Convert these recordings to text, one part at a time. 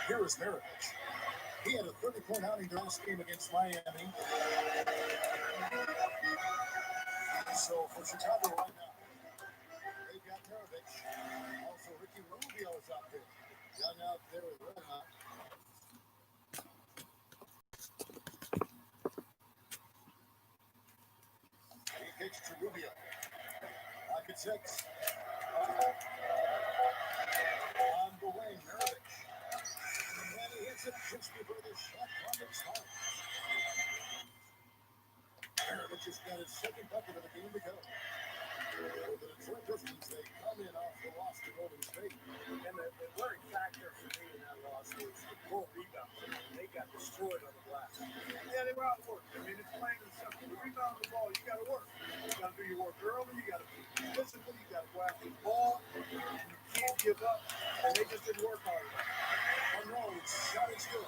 Here is Mirovic. He had a 30-point outing last game against Miami. So for Chicago right now, they've got Mirovic. Also, Ricky Rubio is out there. Young out there with Red Hot. He kicks to Rubio. Pocket 6. On the wing, Mirovic. And he hits it just before the shot on the top. Mirovic has got his second bucket of the game to go. For the Detroit Pistons, they come in off the loss to Golden State. And the worrying factor for me in that loss was the poor rebound. They got destroyed on the glass. Yeah, they were out of work. I mean, it's plain and simple. The rebound the ball, you got to work. You got to do your work early. You got to be physical. You got to go after the ball. You can't give up. And they just didn't work hard enough. Monroe, shot is good.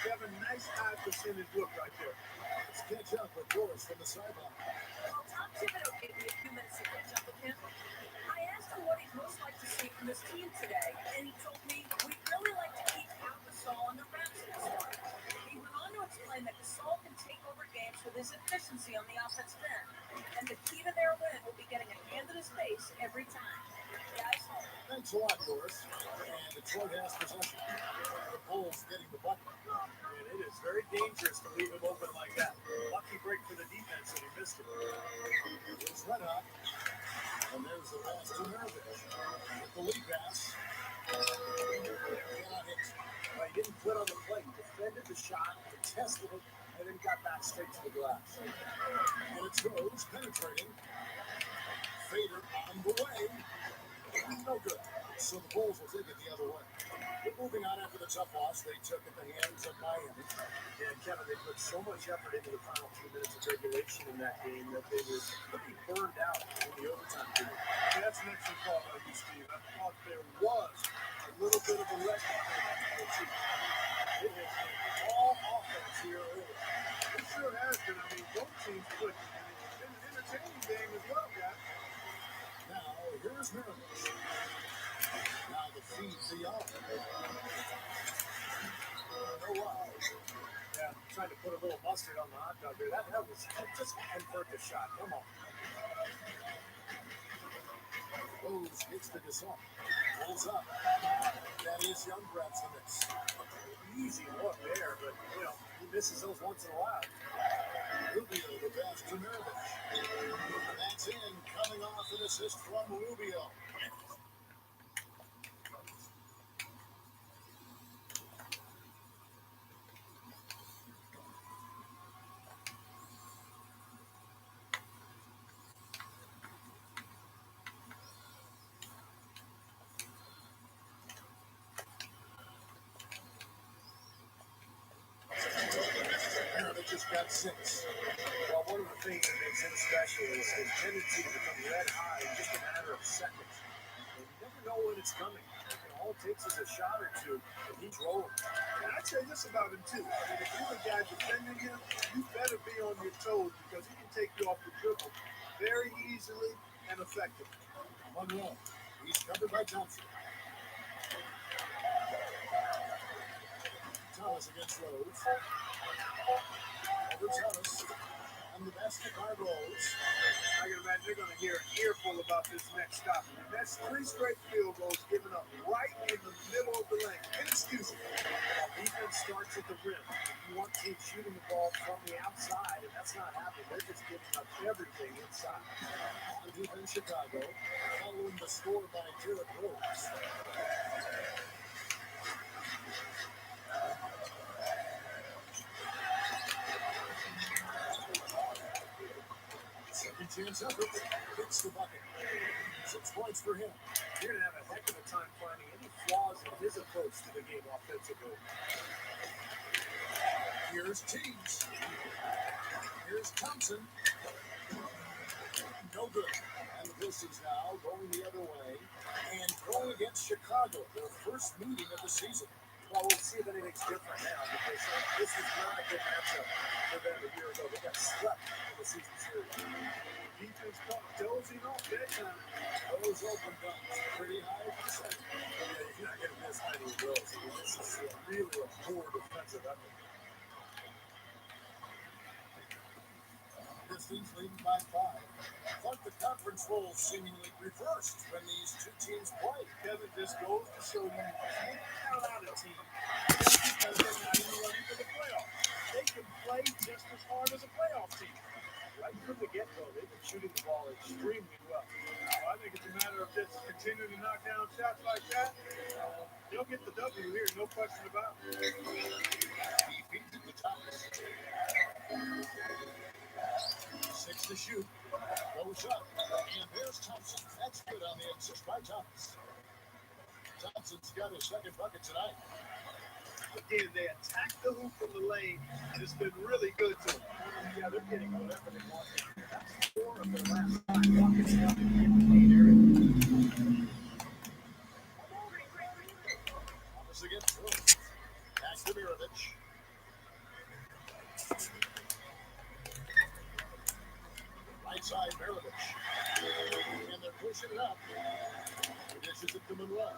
They have a nice high percentage look right there. Let's catch up with Boris from the sideline. Well, Tom Thibodeau gave me a few minutes to catch up with him. I asked him what he'd most like to see from his team today, and he told me we'd really like to keep Pau Gasol and the reps at the start. He went on to explain that Gasol can take over games with his efficiency on the offensive end, and the key to their win will be getting a hand in his face every time. Guys, Thanks a lot, Boris. And Detroit has possession. The Bulls getting the bucket. And it is very dangerous to leave him open like that. Lucky break for the defense, and he missed it. Here's Red Hot. And there's the pass to Mirovic. With the lead pass. Cannot hit. Well, he didn't quit on the play. He defended the shot, contested it, and then got back straight to the glass. And it's Rose penetrating. Fader on the way. No good. So the Bulls will take it the other way. But moving on after the tough loss they took at the hands of Miami. And Kevin, they put so much effort into the final 2 minutes of regulation in that game that they were pretty burned out in the overtime period. And that's an excellent call by you, Steve. I thought there was a little bit of a rest on the team. It has been all offense here early. It sure has been. I mean, both teams put in an entertaining game as well, guys. Now, here's Mirovic. Now the feed the yard. Oh, wow. Yeah, trying to put a little mustard on the hot dog there. That was just convert the shot. Come on. Rose hits the Gasol. Pulls up. That is Young grabs the miss. Easy look there, but, you know, he misses those once in a while. Rubio the pass to Mirovic. That's in. Coming off an assist from Rubio. Got 6. Well, one of the things that makes him special is his tendency to become red hot in just a matter of seconds. And you never know when it's coming. All it takes is a shot or two, and he's rolling. And I'd say this about him, too. I mean, if you're the guy defending him, you better be on your toes because he can take you off the dribble very easily and effectively. Monroe. He's covered by Thompson. Thomas against Rose. Over Thomas. And the basket by Rose. I can imagine they're going to hear an earful about this next stop. That's 3 straight field goals given up right in the middle of the lane. Inexcusable. Defense starts at the rim. You want teams shooting the ball from the outside, and that's not happening. They're just giving up everything inside. On defense, Chicago, following the score by Derrick Rose. Second chance effort. Hits the bucket. 6 points for him. You're going to have a heck of a time finding any flaws in his approach to the game offensively. Here's Teagues. Here's Thompson. No good. And the Pistons now going the other way and going against Chicago, their first meeting of the season. Well, we'll see if anything's different now because this was not a good matchup for them a year ago. They got swept in the season series. Defense caught dozing off big time. Those open guns, pretty high percent. Yeah, you're not getting this many of those. This is really a poor defensive effort. Pistons leading by 5. But the conference roles seemingly reversed when these two teams play. Kevin, this goes to show you can't count out a team just because they're not in the running for the playoffs. They can play just as hard as a playoff team. Right from the get-go, they've been shooting the ball extremely well. I think it's a matter of just continuing to knock down shots like that. They'll get the W here, no question about it. He feeds at the top. 6 to shoot. Goes up. And there's Thompson. That's good on the assist by Thomas. Thompson's got his second bucket tonight. Again, they attack the hoop from the lane. It's been really good to them. Yeah, they're getting whatever they want. That's 4 of their last 5 buckets in the paint area. Thomas against Hill. Back to Mirovic. Right side, Mirovic. And they're pushing it up. He dishes it to Monroe.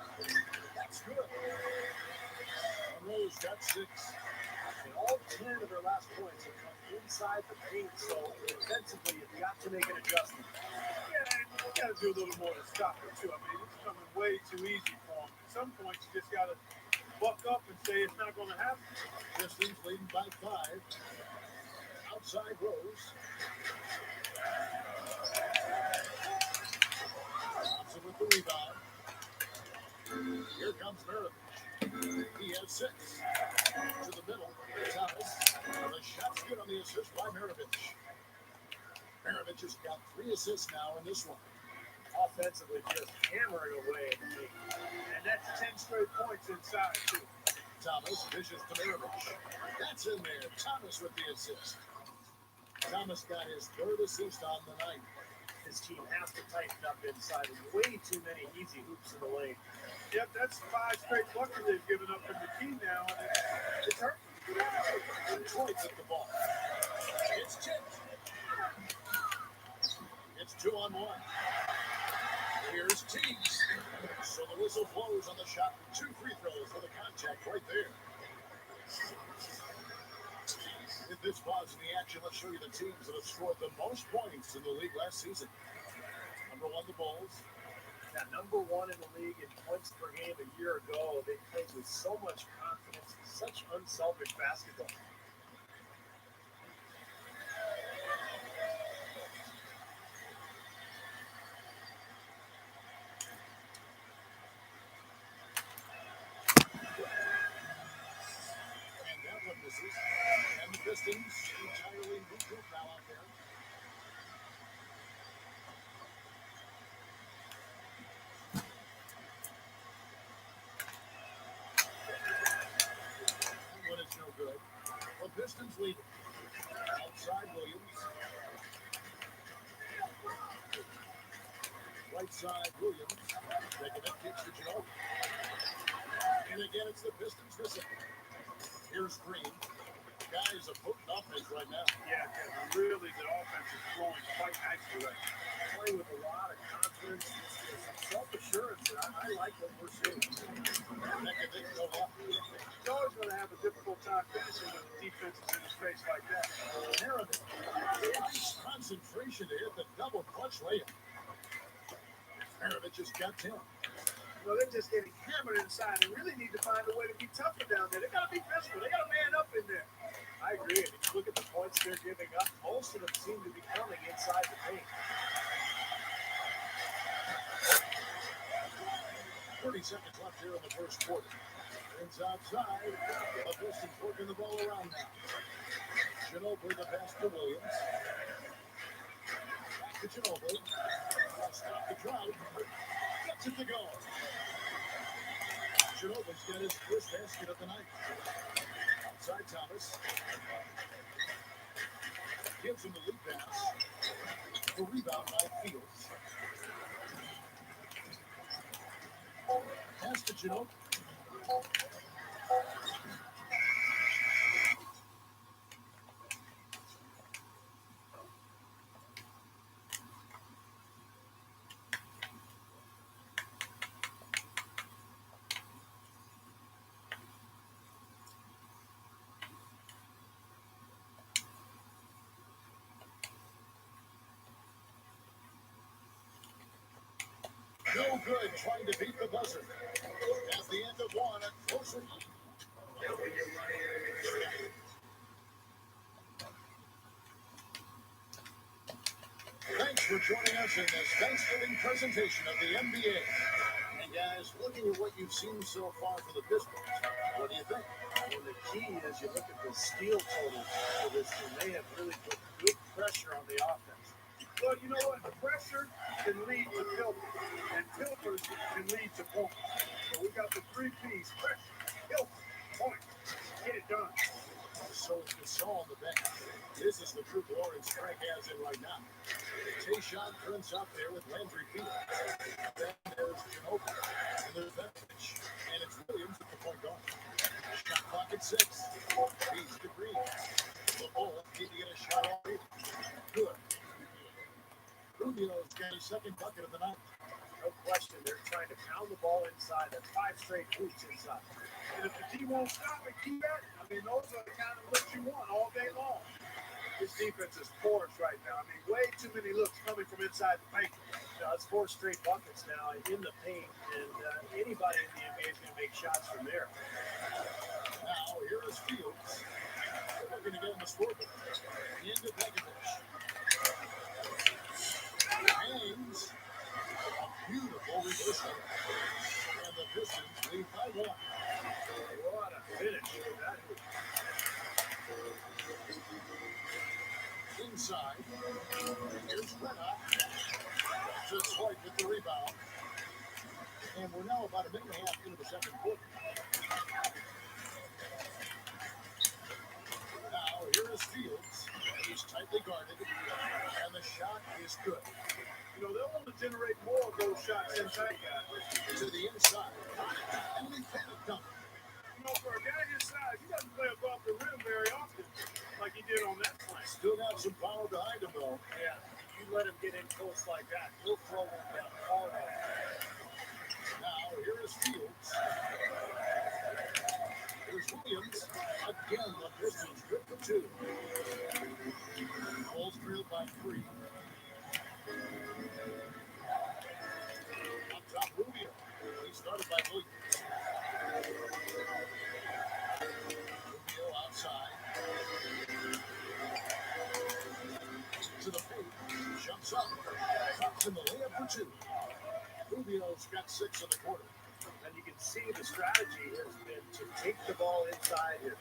That's good. Monroe's got 6. And all 10 of their last points have come inside the paint, so defensively you've got to make an adjustment. Yeah, and you got to do a little more to stop it too. I mean, it's coming way too easy for them. At some points, you just got to buck up and say it's not going to happen. Pistons leading by 5. Outside Rose. Thompson with the rebound. Here comes Mirovic. He has 6. To the middle. Thomas. The shot's good on the assist by Mirovic. Mirovic has got 3 assists now in this one. Offensively, just hammering away at the team. And that's 10 straight points inside, too. Thomas dishes to Mirovic. That's in there. Thomas with the assist. Thomas got his 3rd assist on the night. His team has to tighten up inside. There's way too many easy hoops in the lane. Yep, that's 5 straight buckets they've given up from the team now. And it's hurting. Detroit took the ball. It's tipped. It's 2-on-1. Here's Teague. So the whistle blows on the shot. 2 free throws for the contact right there. In this pause in the action, let's show you the teams that have scored the most points in the league last season. Number 1, the Bulls. Now, number 1 in the league in points per game a year ago. They played with so much confidence, such unselfish basketball. And that one misses. And the Pistons entirely neutral foul out there. When it's no good. The Pistons lead. Outside Williams. Right side Williams. Taking it, kicks to Joe. And again, it's the Pistons missing. Here's Green. Guys, a potent offense right now. Yeah, really, the offense is flowing quite nicely right now. Play with a lot of confidence, some self-assurance, and I like what we're seeing. Mecca didn't go up. He's always going to have a difficult time finishing when the defense is in his face like that. Mirovic. Nice concentration to hit the double clutch layup. Mirovic just got 10. You know, they're just getting hammered inside and really need to find a way to be tougher down there. They got to be physical. They got to man up in there. I agree. And if you look at the points they're giving up, most of them seem to be coming inside the paint. 30 seconds left here in the first quarter. It's outside. The Pistons working the ball around now. Ginobili the pass to Williams. Back to Ginobili. Stop the crowd. Gets it to go. Ginobili's got his first basket of the night. Outside Thomas. Gives him the lead pass. The rebound by Fields. Pass to Ginobili. No good trying to beat the buzzer. At the end of one, a closer. Thanks for joining us in this Thanksgiving presentation of the NBA. And guys, looking at what you've seen so far for the Pistons, what do you think? Well, the key is you look at the steal totals for this team. They have really put good pressure on the offense. But you know what? Pressure can lead to filters, and filters can lead to points. So we got the three P's: pressure, filter, point. Get it done. So it's Gasol on the bench. This is the group Lawrence Frank has in right now. Tayshaun Prince up there with Landry Fields. Then there's Ginobili. And there's Vevich. And it's Williams at the point guard. Shot clock at 6. He's to Green. The Bulls need to get a shot already. Good. Rubio's got his second bucket of the night. No question, they're trying to pound the ball inside. That's 5 straight hoops inside. And if the D won't stop it, keep at it. I mean, those are the kind of looks you want all day long. This defense is porous right now. I mean, way too many looks coming from inside the paint. It's 4 straight buckets now in the paint, and anybody in the NBA is going to make shots from there. Now, here is Fields. They're going to get him a scoreboard. Into Begovic. Haynes. A beautiful reversal. And the Pistons lead by 1. What a finish with that hoop. Inside. Here's Rena. To Swipe with the rebound. And we're now about a minute and a half into the second quarter. Now, here is Fields. He's tightly guarded. And the shot is good. You know, they'll want to generate more of those shots inside, guys. To the inside. And we can't come. You know, for a guy his size, he doesn't play above the rim very often, like he did on that play. Still got some power behind him, though. Yeah, you let him get in close like that, he'll throw one down hard. Now, here is Fields. Here's Williams. Again, the Pistons good for 2. Bulls trailed by 3. Up top, Rubio. He started by Williams. Rubio outside. To the paint. Jumps up. Drops in the layup for 2. Rubio's got 6 in the quarter. And you can see the strategy has been to take the ball inside here.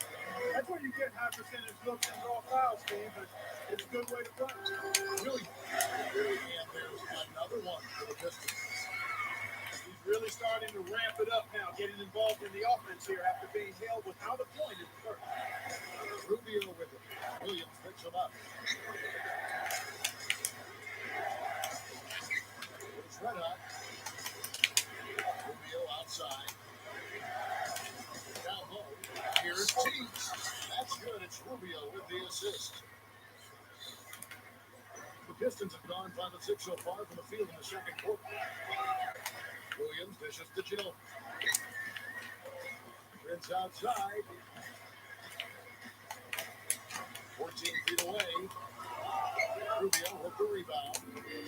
That's where you get high percentage looks and draw fouls, Steve, but it's a good way to play. Really. And there's another one for the Pistons. He's really starting to ramp it up now, getting involved in the offense here after being held without a point in the first. Rubio with it. Williams picks him up. It's Rena. Rubio outside. Down low. Here's Teagues. That's good. It's Rubio with the assist. The Pistons have gone 5 of 6 so far from the field in the second quarter. Williams dishes to Ginobili. Prince outside. 14 feet away. Rubio with the rebound.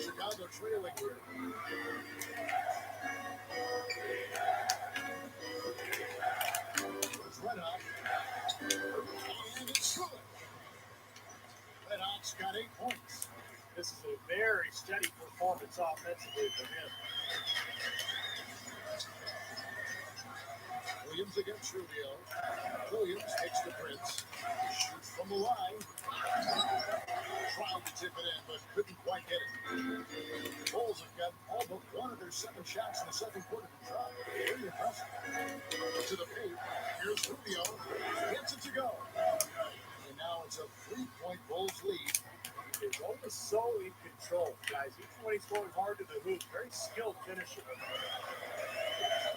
Chicago trailing here. It's Red Hot. And it's good. Red Hot's got 8 points. This is a very steady performance offensively from him. Williams against Rubio. Williams takes the Prince. Shoots from the line. Tried to tip it in, but couldn't quite get it. Bulls have got all but one of their 7 shots in the second quarter to try. Very impressive. To the paint. Here's Rubio. Gets it to go. And now it's a 3-point Bulls lead. Is almost so in control, guys. Each one he's going hard to the hoop. Very skilled finisher.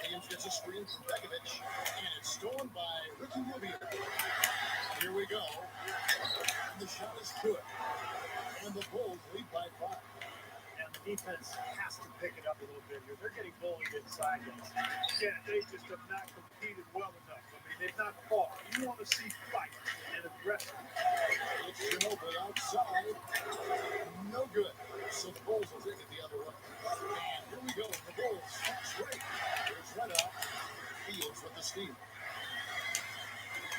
Williams gets a screen from Begovic, and it's stolen by Ricky Rubio. Here we go. And the shot is good. And the Bulls lead by 5. And the defense has to pick it up a little bit here. They're getting bullied inside. Yeah, they just have not competed well enough. I mean, they've not fought. You want to see fight and aggressive. It's Ginobili outside. No good. So the Bulls will take it the other way. And here we go. The Bulls fast break. Here's Reda. Fields with the steal.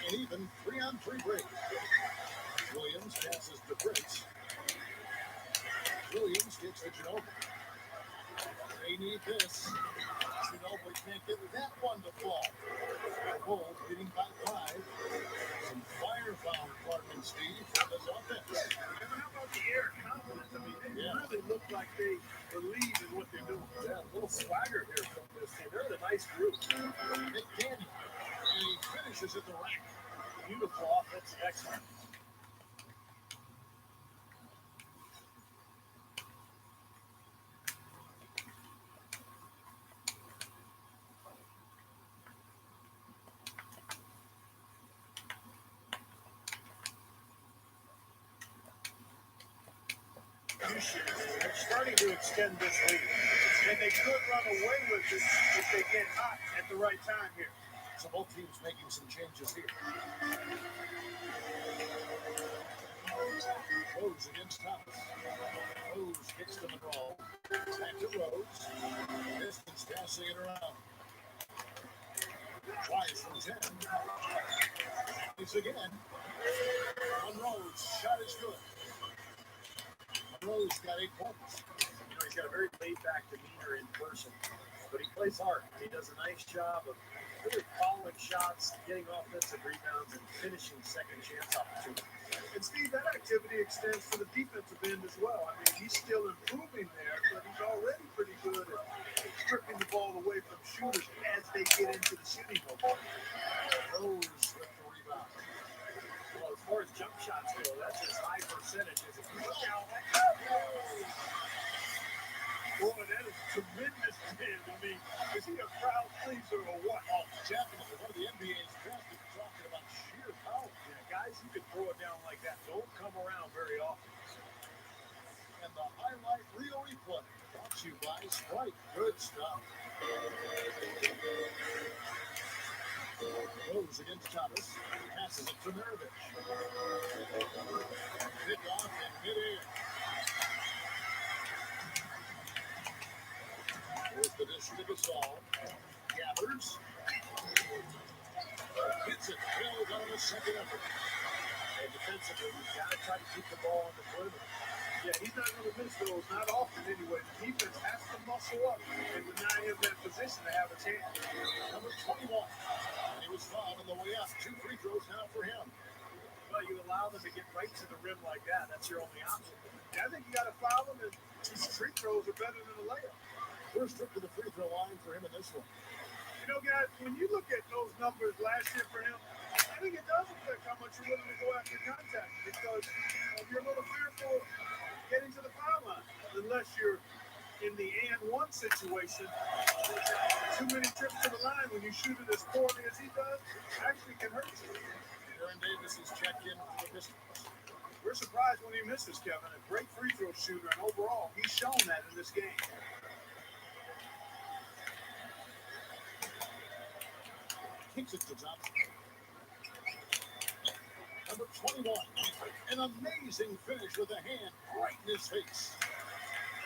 An even 3-on-3 break. Williams passes to Prince. Williams gets to Ginobili. They need this. Ginobili can't get that one to fall. The Bulls leading by 5. Some firepower, Clark and Steve, from this offense. And how about the air confidence? I mean, they really look like they believe in what they're doing. Yeah, a little swagger here from this team. They're a nice group. Nick Cannon. And he finishes at the rack. Beautiful offensive excellence. They're starting to extend this lead, and they could run away with it if they get hot at the right time here. So both teams making some changes here. Rose against Thomas. Rose gets to Monroe. Back to Rose. Distance passing it around. Tries from 10. It's again. Monroe's shot is good. Monroe's got 8 points. You know, he's got a very laid-back demeanor in person, but he plays hard. He does a nice job of really following shots, getting offensive rebounds, and finishing second chance opportunities. And Steve, that activity extends to the defensive end as well. I mean, he's still improving there, but he's already pretty good at stripping the ball away from shooters as they get into the shooting hole. Rose with the rebound. Well, as far as jump shots go, that's his high percentage. As if you look out, boy, that is tremendous, man. I mean, is he a crowd pleaser or what? Oh, definitely. One of the NBA's best is talking about sheer power. Yeah, guys who can throw it down like that don't come around very often. And the highlight reel replay brought to you by Sprite. Good stuff. Rose against Thomas. Passes it to Mirovic. Pick off in midair. Here's the dish to Gasol. Gathers. Hits it. Held on the second effort. And defensively, you've got to try to keep the ball on the perimeter. Yeah, he's not going to miss those, not often anyway. The defense has to muscle up and deny him that position to have a chance. Number 21. And he was fouled on the way up. 2 free throws now for him. Well, you allow them to get right to the rim like that. That's your only option. Yeah, I think you got to foul them, and these free throws are better than a layup. First trip to the free throw line for him in this one. You know, guys, when you look at those numbers last year for him, I think it does affect how much you're willing to go after contact because you're a little fearful of getting to the foul line unless you're in the and one situation. Too many trips to the line when you shoot it as poorly as he does actually can hurt you. Aaron Davis is checked in for the Pistons. We're surprised when he misses, Kevin. A great free throw shooter, and overall, he's shown that in this game. Kicks it to Thompson. Number 21. An amazing finish with a hand right in his face.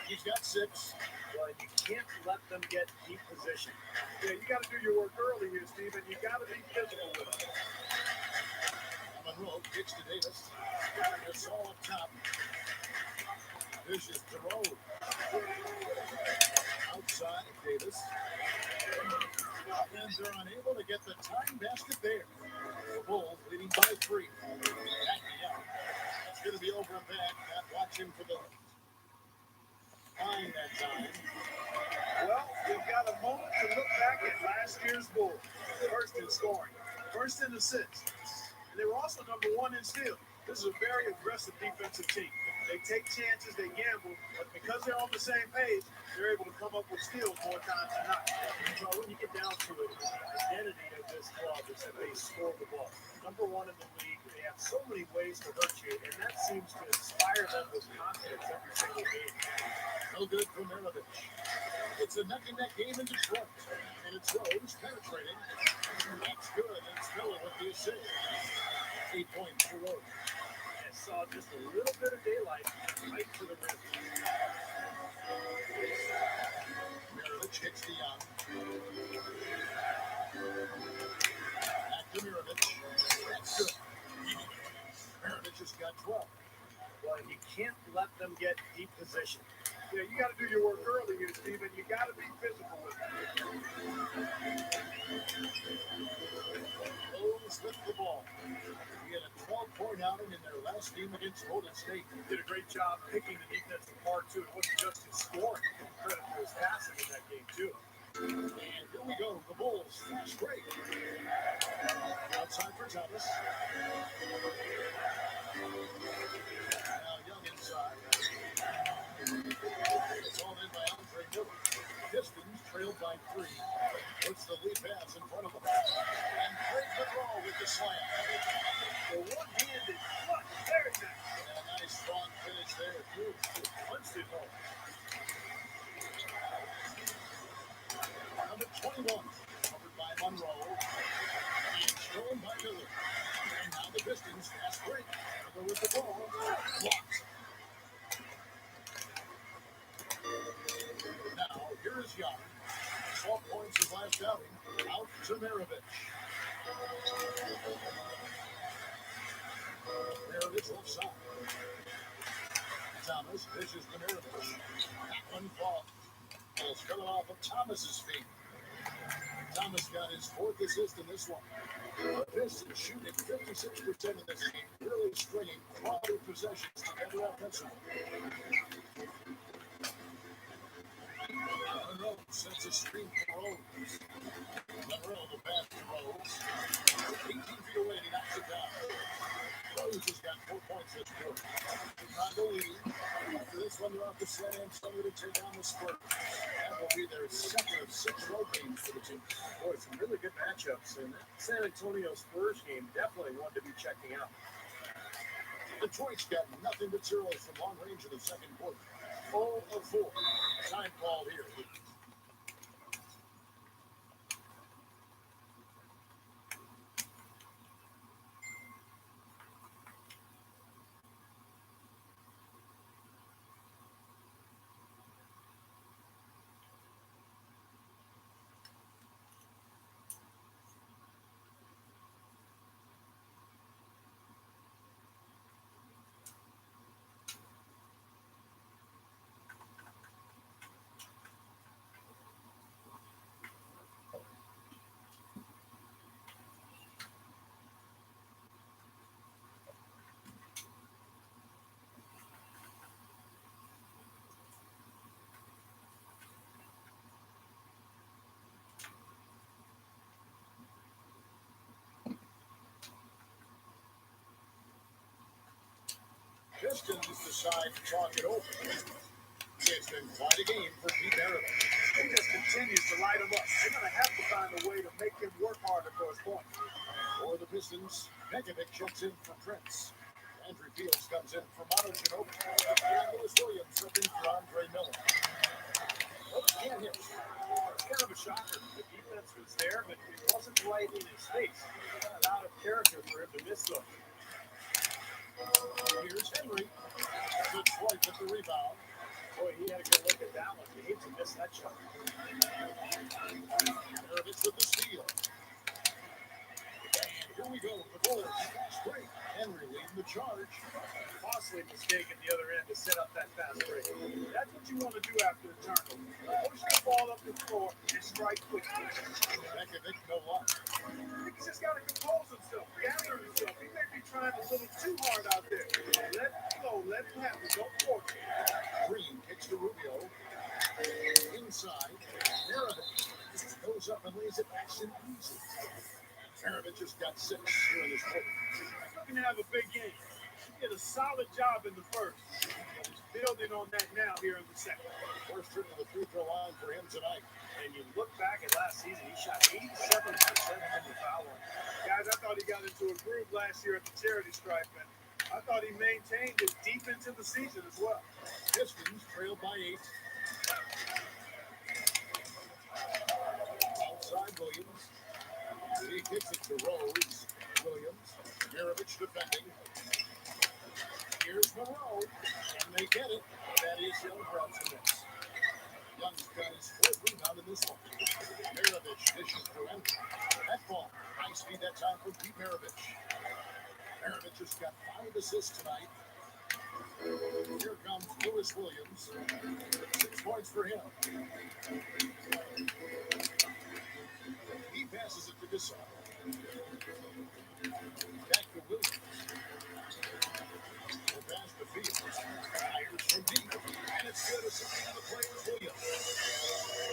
He's got 6. Well, you can't let them get deep position. Yeah, you got to do your work early here, Steven. You got to be physical with it. Monroe kicks to Davis. It's all up top. Dishes to Rose. Outside, Davis. And they're unable to get the time basket there. The Bulls leading by 3. Backing out. It's going to be over and back. Not watching for the line that time. Well, they've got a moment to look back at last year's Bulls. First in scoring, first in assists. And they were also number 1 in steals. This is a very aggressive defensive team. They take chances, they gamble, but because they're on the same page, they're able to come up with steals more times than not. So when you get down to it, the identity of this club is that they score the ball. Number 1 in the league, they have so many ways to hurt you, and that seems to inspire them with confidence every single game. No good for Mirovic. It's a neck-and-neck game in Detroit, and it's Rose penetrating. That's good, and Spiller with the assist. 8 points for Rose. Saw just a little bit of daylight right to the rim. Mirovic hits the young. Back to Mirovic. That's good. Mirovic has got 12. Well, you can't let them get deep position. Yeah, you got to do your work early here, Steven. You got to be physical with it. Rose with the ball. He had a 12-point outing in their last game against Golden State. He did a great job picking the defensive part, too. It wasn't just his scoring. Give him credit for his passing in that game, too. And here we go. The Bulls fast break. Outside for Thomas. Now Young inside. It's all in by Andre Miller. Pistons trailed by 3. Puts the lead pass in front of them. And Craig Monroe with the slam. The one-handed clutch. Very nice. And a nice strong finish there, too. Punched it home. Number 21, covered by Monroe. And thrown by Miller. And now the Pistons fast break. Miller with the ball. Blocked. Now, here is Young. 12 points his last outing. Out to Mirovic. Mirovic left side. Thomas dishes to Mirovic. That one ball. It's coming off of Thomas's feet. Thomas got his 4th assist in this one. The Pistons shooting 56% in this game, really stringing quality possessions together offensively. Monroe sets a screen for Rose. Monroe, the pass to Rose. 18 feet away, and he knocks it down. Rose has got 4 points this quarter. Chicago leading. After this one, they're off to San Antonio to take on the Spurs. That will be their second of 6 road games for the team. Boy, some really good matchups. And that San Antonio Spurs game definitely one to be checking out. Detroit's got nothing but zeros from long range in the second quarter. 0 of 4. Time call here. Pistons decide to talk it over. It's been quite a game for Pete Maravich. He just continues to light him up. They're going to have to find a way to make him work harder for his point. For the Pistons, Pekovic checks in for Prince. Andrew Fields comes in for Mono Ginobili. And Lewis Williams stepping for Andre Miller. Oh, can't hit. It's kind of a shocker. The defense was there, but it wasn't right in his face. Not out of character for him to miss them. Here's Henry. Detroit with the rebound. Boy, he had a good look at that one. He hates to miss that shot. Mirovic with the steal. And here we go. The Bulls fast break. Henry leading the charge. Costly mistake at the other end to set up that fast break. That's what you want to do after a turnover. Push the ball up the floor and strike quickly. Pekovic, no luck. He's just got to compose himself, gather himself. He may be trying a little too hard out there. Let it flow, let it happen. Don't force it. Green kicks to Rubio. Inside. Maravich just goes up and lays it nice and easy. Maravich just got 6 here in this quarter. He's looking to have a big game. He did a solid job in the first. He's building on that now here in the second. First trip to the free throw line for him tonight. And you look back at last season, he shot 87% from the foul line. Guys, I thought he got into a groove last year at the charity stripe, and I thought he maintained it deep into the season as well. Pistons trailed by 8. Outside Williams. He kicks it to Rose. Williams. Maravich defending. Here's Monroe. And they get it. That is Young Brunson. Young's got his fourth rebound in this one. Maravich dishes to him. That ball. High speed that time for Pete Maravich. Maravich has got 5 assists tonight. Here comes Lewis Williams. 6 points for him. He passes it to Gasol. Back to Williams. The pass to Fields. Fires from deep. And it's good. Assisting on the play was Williams.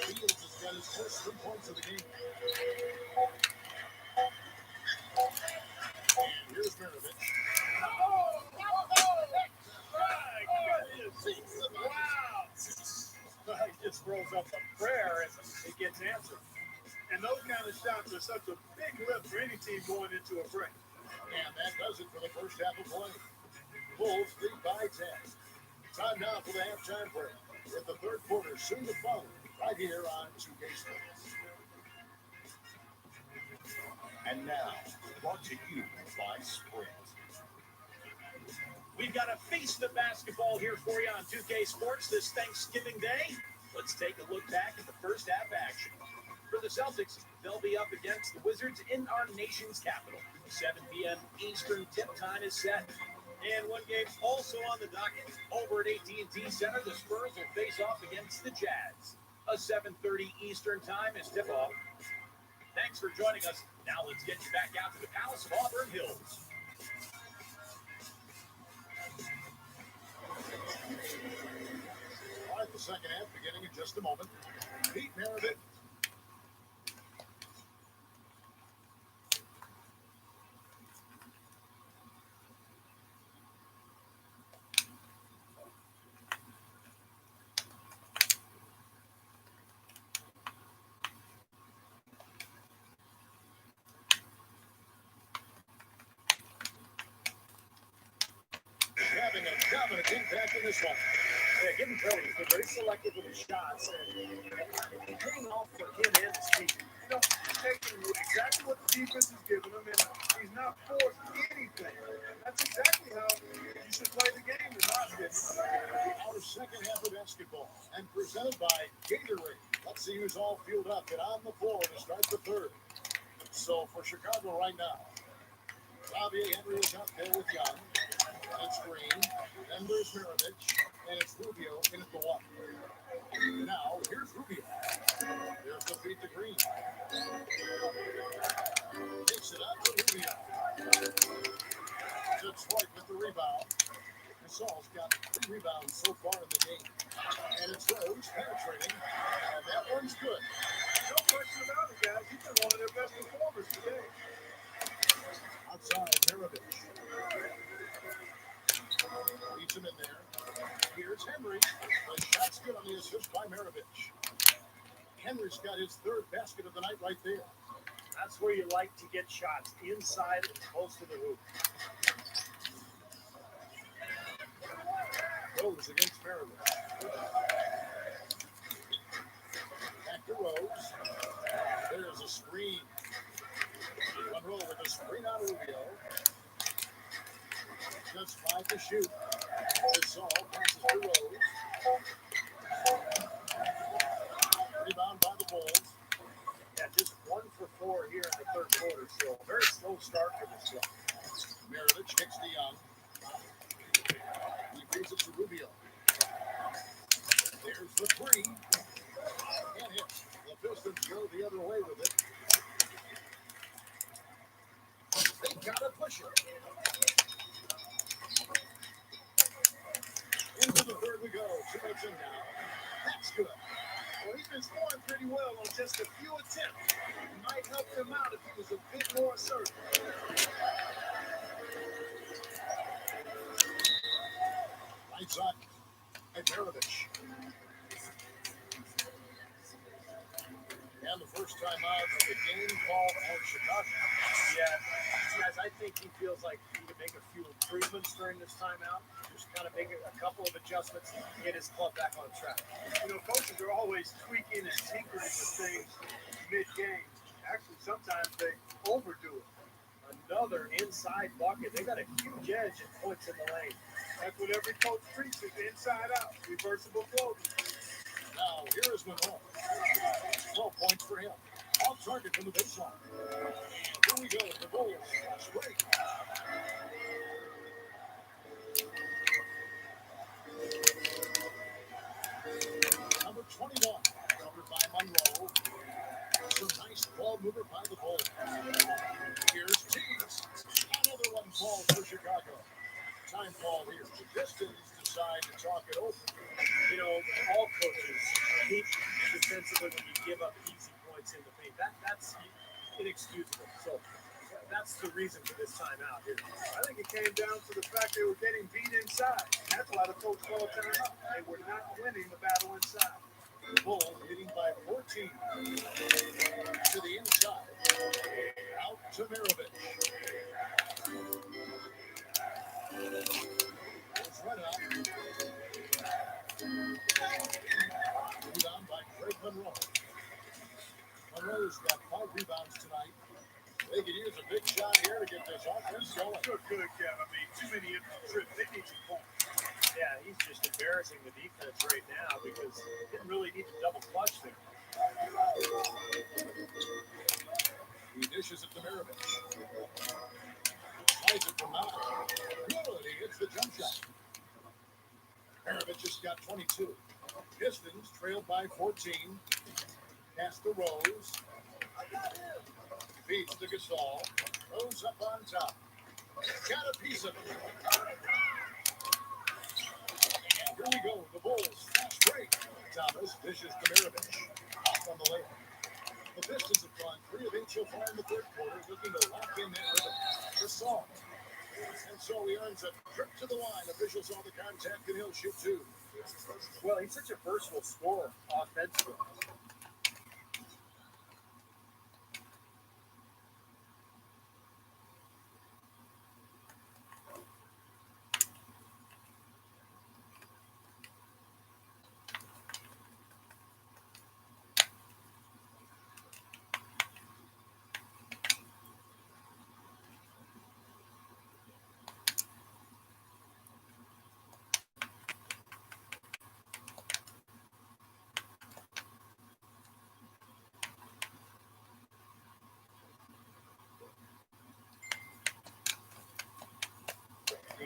Fields has got his first 3 points of the game. And here's Maravich. Wow. He just throws up a prayer and it gets answered. And those kind of shots are such a big lift for any team going into a break. And that does it for the first half of play. Bulls lead by 10. Time now for the halftime break, with the third quarter soon to follow, right here on 2K Sports. And now, brought to you by Sprint. We've got a feast of basketball here for you on 2K Sports this Thanksgiving Day. Let's take a look back at the first half action. For the Celtics, they'll be up against the Wizards in our nation's capital. 7 p.m. Eastern tip time is set. And one game also on the docket. Over at AT&T Center, the Spurs will face off against the Jazz. A 7:30 Eastern time is tip-off. Thanks for joining us. Now let's get you back out to the Palace of Auburn Hills. All right, the second half beginning in just a moment. Pete Maravich. Having a dominant impact in this one. Yeah, give him credit. He's been very selective with his shots and paying off for him and his team. You know, he's taking exactly what the defense is giving him, and he's not forced anything. That's exactly how you should play the game, in my opinion. Our second half of basketball, and presented by Gatorade. Let's see who's all fueled up and on the floor to start the third. So for Chicago right now, Xavier Henry is out there with Young. It's Green. Then there's Maravich. And it's Rubio in at the one. Now, here's Rubio. There's the feed to Green. Takes it out to Rubio. Detroit with the rebound. Gasol's got 3 rebounds so far in the game. And it's Rose penetrating. And that one's good. No question about it, guys. He's been one of their best performers today. Outside, Maravich. Leads him in there. Here's Henry. The shot's good on the assist by Maravich. Henry's got his third basket of the night right there. That's where you like to get shots, inside and close to the hoop. Rose against Maravich. Back to Rose. There's a screen. Monroe with a screen on Rubio. Just 5 to shoot. Gasol passes to Rose. Rebound by the Bulls. Yeah, just 1 for 4 here in the third quarter, so a very slow start for this one. Maravich kicks to Young. He brings it to Rubio. There's the 3. Can't hit. The Pistons go the other way with it. They gotta push it. Into the third we go. 2 minutes in now. That's good. Well, he's been scoring pretty well on just a few attempts. It might help him out if he was a bit more assertive. Right side. And Maravich. And the first time out of the game call on Chicago. Yeah, guys, I think he feels like he can make a few improvements during this timeout. Just kind of make a couple of adjustments and get his club back on track. You know, coaches are always tweaking and tinkering with things mid-game. Actually, sometimes they overdo it. Another inside bucket. They got a huge edge at points in the lane. That's what every coach preaches, inside out, reversible floating. Now, here is Monroe. 12 points for him. Off target from the baseline. Here we go. The Bulls. Break. Number 21. Covered by Monroe. Some nice ball mover by the Bulls. Here's Teagues. Another one falls for Chicago. Time call here. The Pistons decide to talk it over. You know, all coaches hate defensively when you give up easy points in the paint. That's inexcusable. So that's the reason for this timeout here. I think it came down to the fact they were getting beat inside. And that's why the coach called timeout. They were not winning the battle inside. The Bulls leading by 14 to the inside. Out to Mirovic. It's run out. Rebound by Craig Monroe. Monroe's got 5 rebounds tonight. They could use a big shot here to get this offense going. Good, Kev. I mean, too many empty trips. They need some points. Yeah, he's just embarrassing the defense right now because he didn't really need to double clutch there. He dishes it to Mirovic. Slides it from 9. Good, he hits the jump shot. Mirovic just got 22. Pistons trailed by 14. Pass to Rose. Feeds to Gasol. Rose up on top. Got a piece of it. And here we go. The Bulls fast break. Thomas dishes to Mirovic. Off on the layup. The Pistons have gone 3 of 8 so far in the third quarter, looking to lock in that rhythm. Gasol. And so he earns a trip to the line. Officials saw the contact, and he'll shoot 2. Well, he's such a versatile scorer offensively.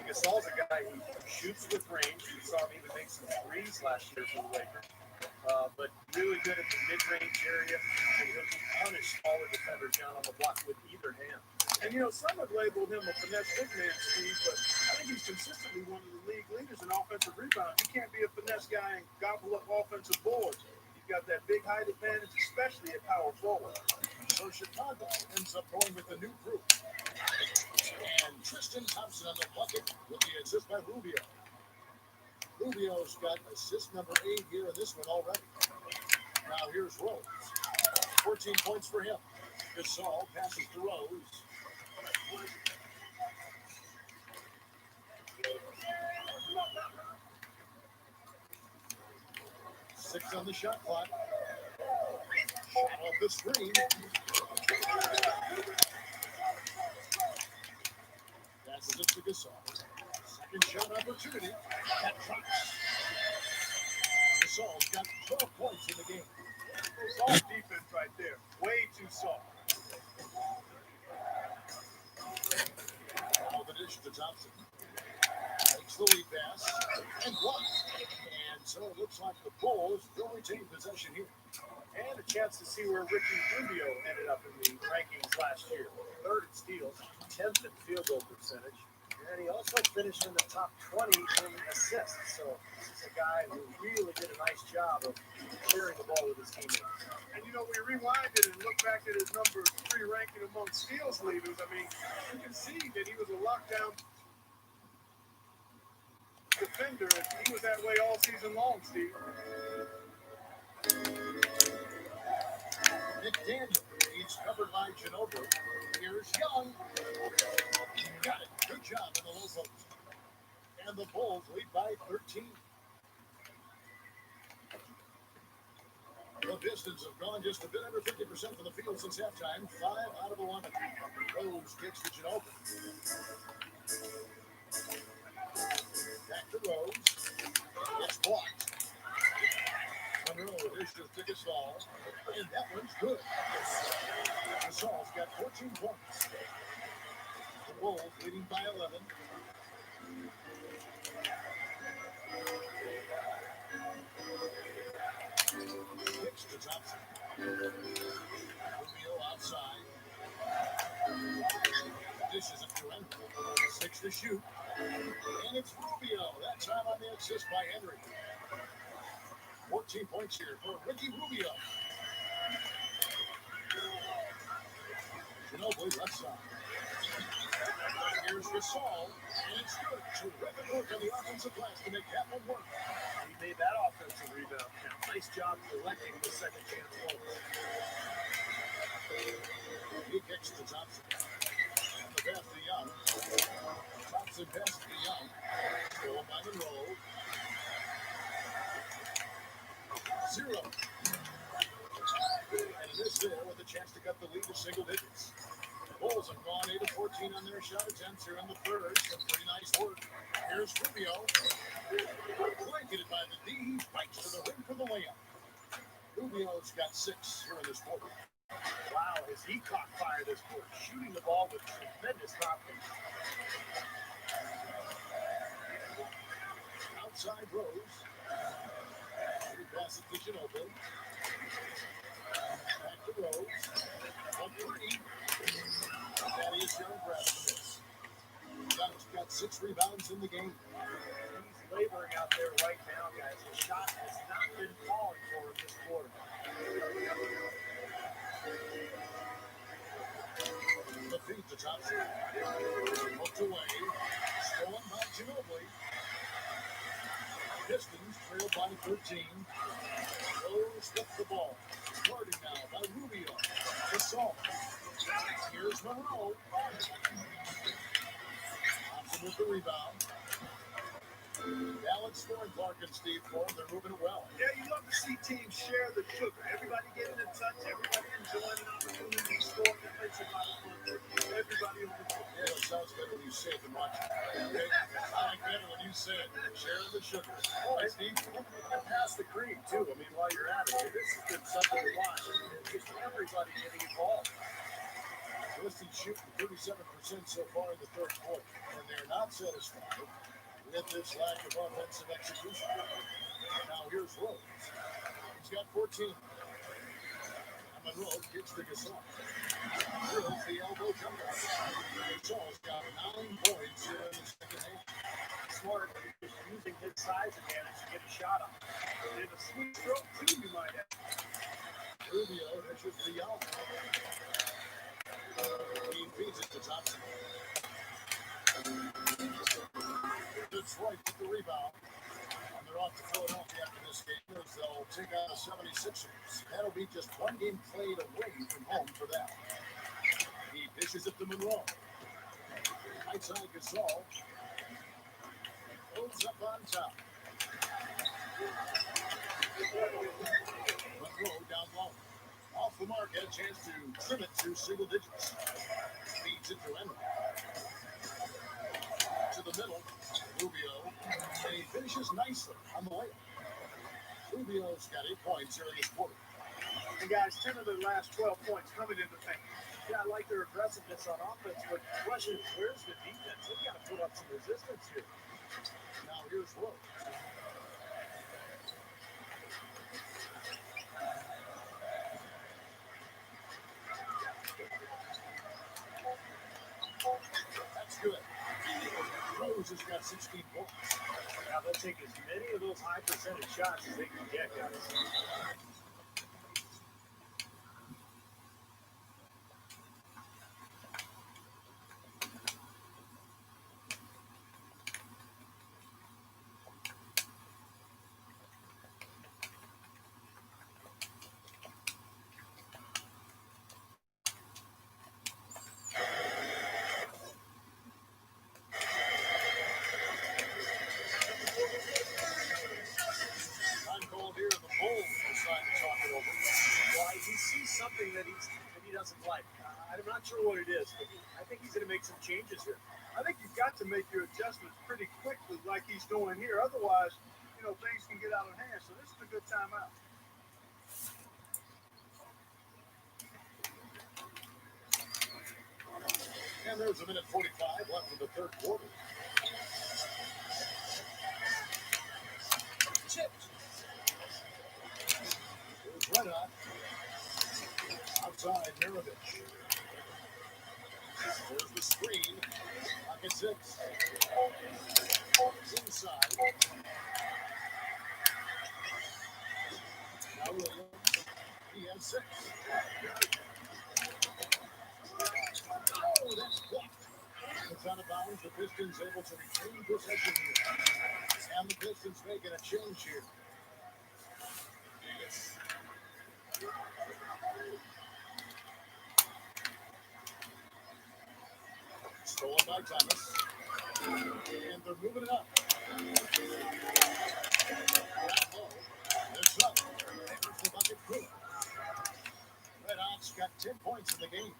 Gasol's a guy who shoots with range. You saw him even make some threes last year for the Lakers. But really good at the mid-range area, and he'll just punish smaller defenders down on the block with either hand. And, you know, some have labeled him a finesse big man, Steve, but I think he's consistently one of the league leaders in offensive rebounds. You can't be a finesse guy and gobble up offensive boards. You've got that big height advantage, especially at power forward. So Chicago ends up going with a new group. And Tristan Thompson on the bucket with the assist by Rubio. Rubio's got assist number 8 here in this one already. Now here's Rose. 14 points for him. Gasol passes to Rose. Six on the shot clock. Shot off the screen. Passes it to Gasol. Second shot opportunity. That drops. Gasol's got 12 points in the game. Soft defense right there. Way too soft. Now the dish to Thompson. Takes the lead pass and blocks. And so it looks like the Bulls will retain possession here. And a chance to see where Ricky Rubio ended up in the rankings last year. 3rd in steals, 10th in field goal percentage. And he also finished in the top 20 in assists. So this is a guy who really did a nice job of sharing the ball with his teammates. And you know, we rewinded and looked back at his number 3 ranking among steals leaders. I mean, you can see that he was a lockdown defender. He was that way all season long, Steve. McDaniel, he's covered by Ginobili. Here's Young. Got it. Good job in the low post. And the Bulls lead by 13. The Pistons have gone just a bit under 50% from the field since halftime. 5 out of 11. Rose kicks to Ginobili. Back to Rose. It's blocked. Monroe Bulls leading by 11. Kicks to Thompson. Rubio outside. Dishes it to Henry. 6 to shoot. And it's Rubio. That time on the assist by Henry. 14 points here for Ricky Rubio. Ginobili left side. Here's Gasol, and it's good. Terrific work on the offensive glass to make that one work. He made that offensive rebound count. Nice job collecting the second chance ball. He kicks to Thompson. And the pass to Young. Thompson pass to Young. Stolen by Monroe. 0. And it is there with a chance to cut the lead to single digits. Bulls have gone 8 of 14 on their shot attempts here in the third. Some pretty nice work. Here's Rubio. Blanketed by the D. He bites to the rim for the layup. Rubio's got 6 here in this quarter. Wow, has he caught fire this quarter, shooting the ball with tremendous confidence. Outside Rose. He passes to Ginobili. Back to Rose. 1-3. Thaddeus Young grabs the miss. Young's got 6 rebounds in the game. He's laboring out there right now, guys. His shot has not been falling for him this quarter. The feed to Thompson. Hooked away. Stolen by Ginobili. Pistons trail by 13. Rose with the ball. Guarded now by Rubio. Gasol. Here's Monroe. Thompson with the rebound. Allen scoring Clark and Steve Ford. They're moving it well. Yeah, you love to see teams share the sugar. Everybody getting in touch. Everybody enjoying an opportunity to score. That makes a lot of fun for everybody on the court. Yeah, it sounds better when you say it than watch it. Okay? I like better when you say it. Sharing the sugar. Oh, Steve, and pass the cream, too. I mean, while you're at it, this has been something to watch. Just everybody getting involved. Pistons shooting 37% so far in the third quarter, and they're not satisfied with this lack of offensive execution. Now here's Rose. He's got 14. And Monroe gets to Gasol. Drills the elbow jumper. Gasol's got 9 points here in the second half. Smart, just using his size advantage to get a shot on. And a sweet stroke, too, you might have. Rubio pitches to Young. He feeds it to Thompson. Detroit with the rebound. And they're off to Philadelphia after this game as they'll take on the 76ers. That'll be just one game played away from home for them. He dishes it to Monroe. Right side Gasol. Goes up on top. Monroe down low. Off the mark, had a chance to trim it to single digits. Feeds it to Henry. To the middle, Rubio. And he finishes nicely on the layup. Rubio's got 8 points here in this quarter. And guys, 10 of their last 12 points coming in the paint. Yeah, I like their aggressiveness on offense, but the question is, where's the defense? They've got to put up some resistance here. Now here's Rose. That's good. Rose has got 16 points. Now they'll take as many of those high percentage shots as they can get, guys. Something that he doesn't like. I'm not sure what it is, but I think he's going to make some changes here. I think you've got to make your adjustments pretty quickly like he's doing here. Otherwise, things can get out of hand. So this is a good timeout. And there's a minute 45 left in the third quarter. Chipped. Here's Renat. Outside, Mirovich. There's the screen. Pocket 6. Inside. Now Williams. He has 6. Oh, that's blocked. It's out of bounds. The Pistons able to retain possession here. And the Pistons making a change here. Stolen by Thomas. And they're moving it up. It's up. There's the bucket crew. Red Hawks got 10 points in the game.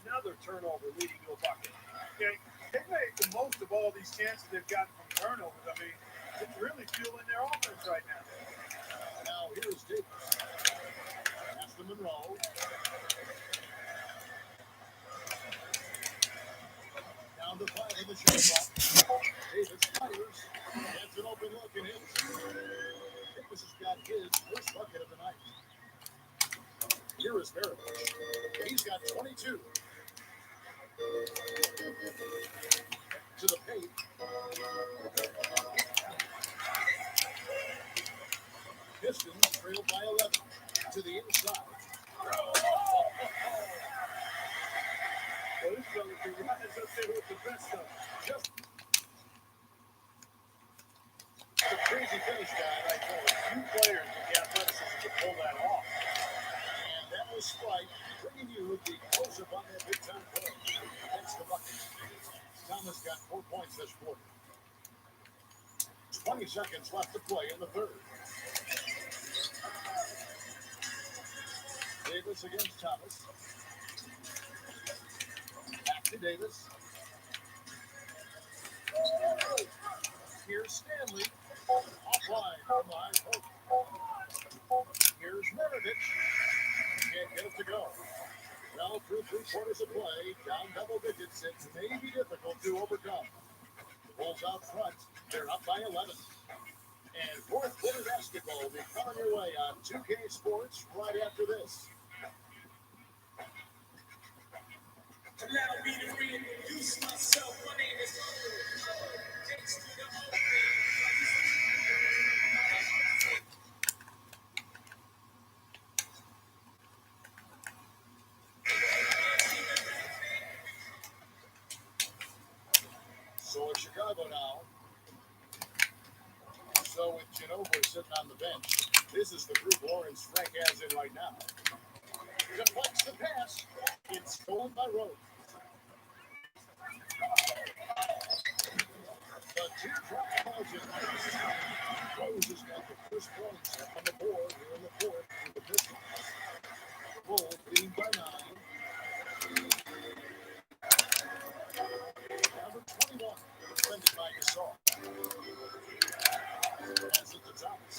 Another turnover leading to a bucket. Okay, they made the most of all these chances they've gotten from turnovers. I mean, it's really fueling their offense right now. Now here's Davis. That's the Monroe. Down to 5 in the shot clock. Davis fires. Gets an open look and hits. Davis has got his first bucket of the night. Here is Mirovich. He's got 22. To the paint. Pistons trailed by 11. To the inside. Well, this fella can rise up there with the best stuff. Just a crazy finish, guy. Right there. Few players with the athleticism to pull that off. And that was Sprite bringing you the close-up on that big-time play. That's the bucket. Thomas got 4 points this quarter. 20 seconds left to play in the third. Davis against Thomas. Back to Davis. Here's Stanley. Offline from the high post. Here's Mirovich. Can't get it to go. Well, through 3 quarters of play, down double digits, it may be difficult to overcome. The Bulls out front. They're up by 11. And fourth quarter basketball will be coming your way on 2K Sports right after this. Allow me to reintroduce myself. My name is Thanks to the So it's Chicago now. So with Genova sitting on the bench, this is the group Lawrence Frank has in right now. Deflects the pass. It's stolen by Rose. The teardrop calls it. Rose has got the first points on the board here in the fourth for the Pistons. Bulls leading by 9. Number 21, defended by Gasol. Pass it to Thomas.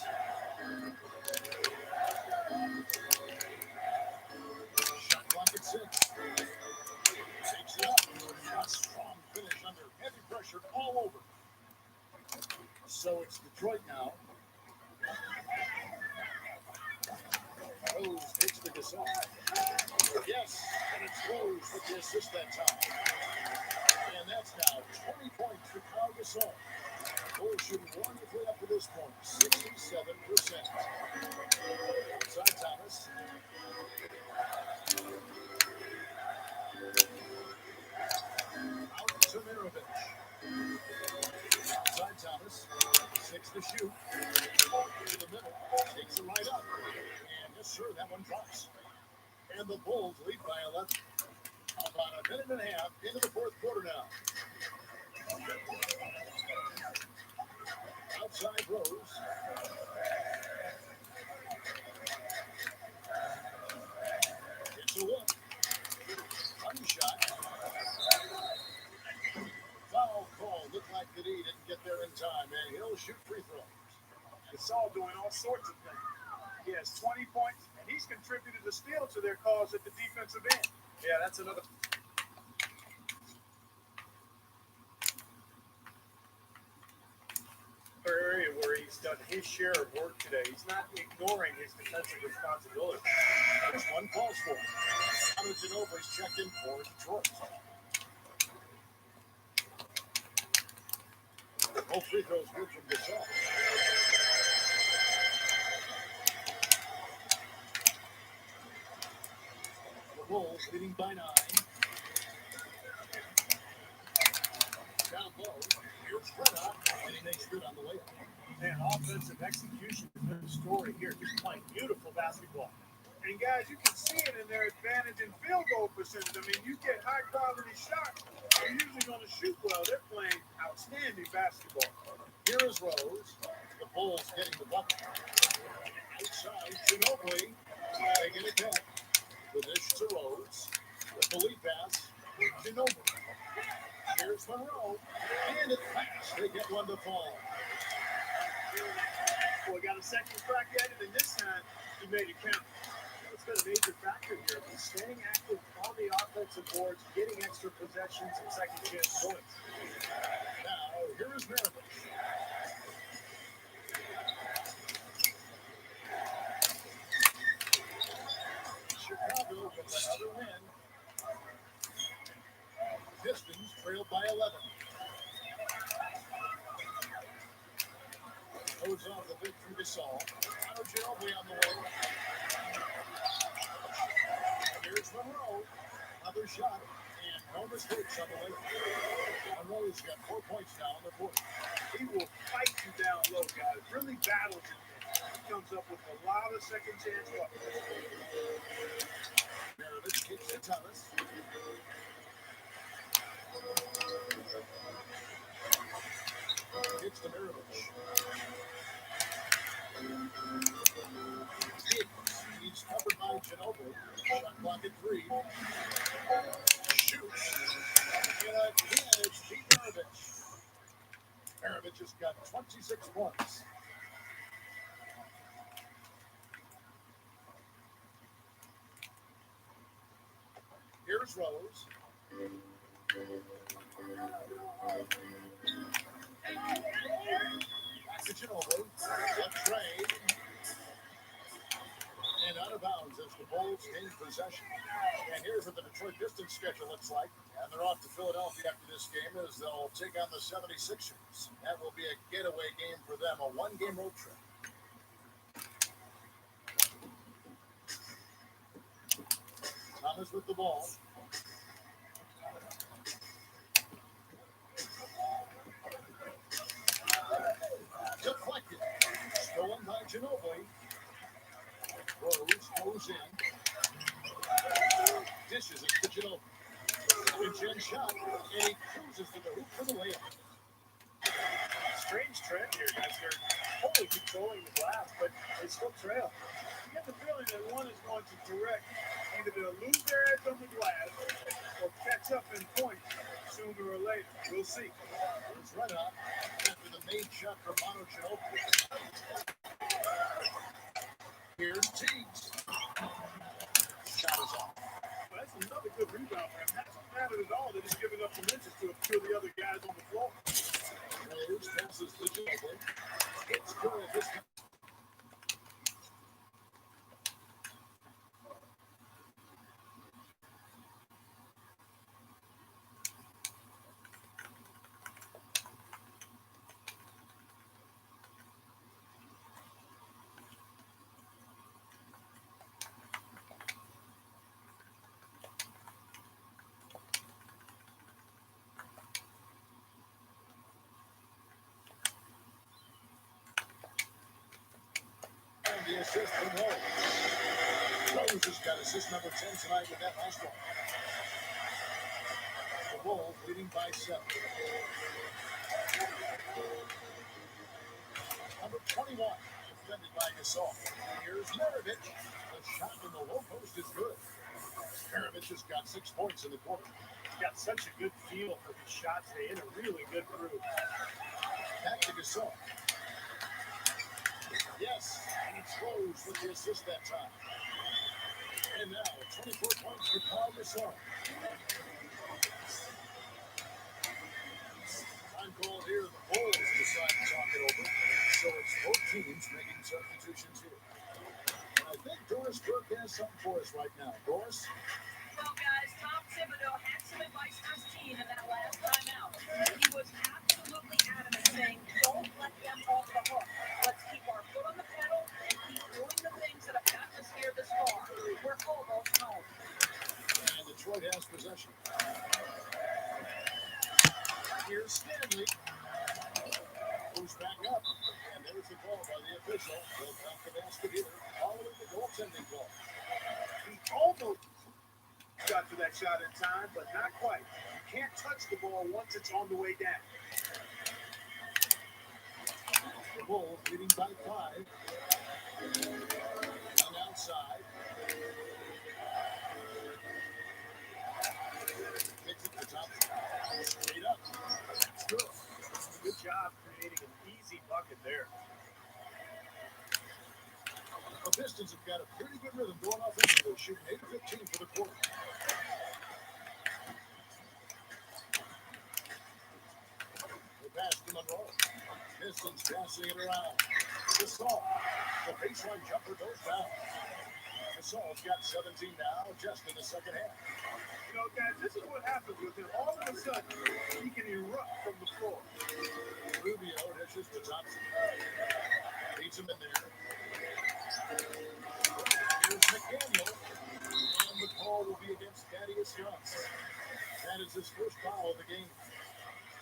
Shot clock at 6. Takes it up. A strong finish under heavy pressure all over. So it's Detroit now. Rose takes the Gasol. Yes, and it's Rose with the assist that time. And that's now 20 points for Pau Gasol. Bulls shooting wonderfully up to this point, 67%. Outside Thomas. Out to Mirovich. Outside Thomas. 6 to shoot. To the middle. Takes it right up. And yes, sir, that one drops. And the Bulls lead by 11. About a minute and a half into the fourth quarter now. Outside Rose. It's a look. One shot. Foul call. Looked like that he didn't get there in time, and he'll shoot free throws. Gasol doing all sorts of things. He has 20 points, and he's contributed a steal to their cause at the defensive end. Yeah, that's another. He's done his share of work today. He's not ignoring his defensive responsibility. There's one false for him. Manu Ginobili's checked in for Detroit. Both free throws good from Gasol. The Bulls leading by 9. Down low. Here's Reda, and he makes good on the layup. Man, offensive execution has been the story here. Just playing beautiful basketball. And guys, you can see it in their advantage in field goal percentage. I mean, you get high quality shots, you're usually going to shoot well. They're playing outstanding basketball. Here is Rose. The Bulls getting the bucket. Outside, Ginobili. Taking it back. The dish to Rose. The lead pass. Ginobili. Here's Monroe. And it's fast. They get one to fall. Well, got a second crack at it, and this time he made it count. It's been a major factor here. He's staying active on the offensive boards, getting extra possessions and second chance points. Now, here is Maravich. Chicago with another win. Pistons trailed by 11. Goes off the big from Gasol. Manu Ginobili on the way. Here's Monroe. Another shot. And no mistakes on the way. Monroe's got 4 points now on the board. He will fight you down low, guys. Really battles you. He comes up with a lot of second chance buckets. Maravich kicks to Thomas. Kicks to Maravich. He's covered by Ginobili. Shot clock at 3. Shoots. And again, it's Pete Maravich. Maravich has got 26 points. Here's Rose. Back to Ginobili. Left trade. And out of bounds as the Bulls gain possession. And here's what the Detroit Pistons schedule looks like. And they're off to Philadelphia after this game as they'll take on the 76ers. That will be a getaway game for them, a one-game road trip. Thomas with the ball. Deflected. Stolen by Ginobili. Rose goes in. Dishes it to Ginobili. Good shot. And he cruises to the hoop for the layup. Strange trend here, guys. They're totally controlling the glass, but they still trail. You get the feeling that one is going to direct either to lose their edge on the glass or catch up in points sooner or later. We'll see. It's right up after the main shot from Manu Ginobili. Here's Teagues. Shot is off. Well, that's another good rebound for him. Hasn't mattered at all that he's giving up some inches to a few of the other guys on the floor. Rose passes to Ginobili. It's good this time. The assist from Rose. Rose has got assist number 10 tonight with that last one. The Bulls leading by 7. Number 21, defended by Gasol. Here's Maravich. The shot in the low post is good. Maravich has got 6 points in the quarter. He's got such a good feel for his shots. They in a really good groove. Back to Gasol. Yes, and it's Rose with the assist that time. And now, 24 points for Paul Gasol. Time called here, the Bulls decide to talk it over. So it's something for us right now. Doris? Well, guys, Tom Thibodeau had some advice for his team in that last timeout. He was absolutely adamant, saying, don't let them off the hook. Let's keep our foot on the pedal and keep doing the things that have gotten us here this far. We're almost home. And Detroit has possession. Here's Stanley. Moves back up. And there's the call by the official. They'll count the basket here, following the goaltending call. He almost got to that shot in time, but not quite. You can't touch the ball once it's on the way down. The Bulls leading by 5. And outside. Gets it to Thompson. Straight up. That's good. Good job creating an easy bucket there. The Pistons have got a pretty good rhythm going offensively, shooting 8 of 15 for the quarter. The pass to Monroe. Pistons passing it around. Gasol. The baseline jumper goes down. Gasol's got 17 now, just in the second half. You know, guys, this is what happens with him. All of a sudden, he can erupt from the floor. Rubio dishes to Thompson. Leads him in there. Here's McDaniel. And the call will be against Thaddeus Young. That is his first foul of the game.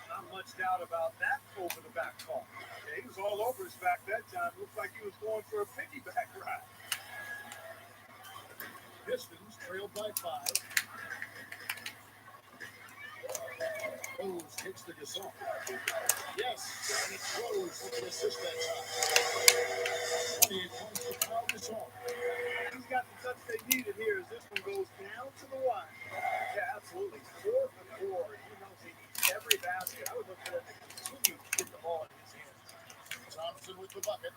Not much doubt about that over the back call. Yeah, he was all over his back that time. Looked like he was going for a piggyback ride. Pistons trailed by 5. Rose kicks to Gasol. Yes, and it's Rose with the assist that time. 28 points for Kyle Gasol. He's got the touch they needed here as this one goes down to the line. Yeah, absolutely. 4 for 4. He knows he needs every basket. I would look for him to continue to get the ball in his hands. Thompson with the bucket.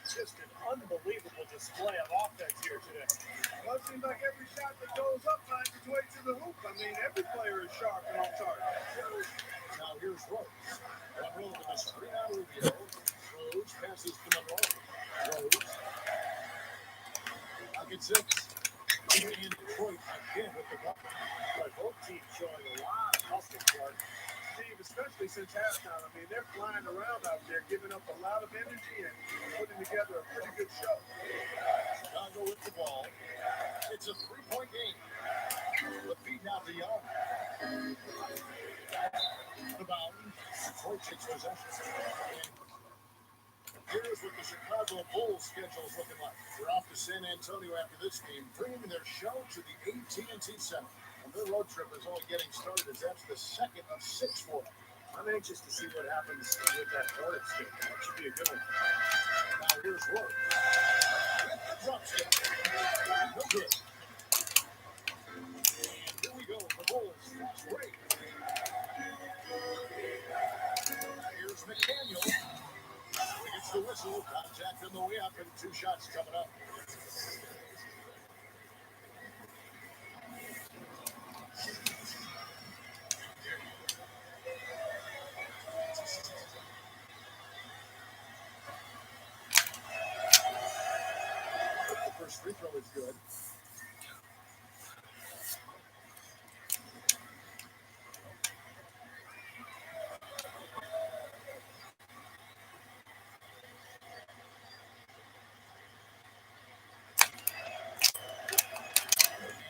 Just an unbelievable display of offense here today. Well, it seems like every shot that goes up finds its way to the hoop. I mean, every player is sharp and on target. Now here's Rose. Monroe to the screen on Rubio. Rose passes to Monroe. Rose. Pocket 6. And Detroit again with the bucket. But both teams showing a lot of hustle, Clark. Steve, especially since halftime. I mean, they're flying around out there, giving up a lot of energy and putting together a pretty good show. Chicago with the ball. It's a 3-point game. The beat out the Young. About Detroit takes possession. Here's what the Chicago Bulls schedule is looking like. They're off to San Antonio after this game, bringing their show to the AT&T Center. And their road trip is only getting started as that's the second of 6 for them. I'm anxious to see what happens with that Hornets game. That should be a good one. Now here's Rose. With the drop step. No good. And here we go. The Bulls fast break. Here's McDaniel. He gets the whistle. Contact on the way up and 2 shots coming up. The first free throw is good.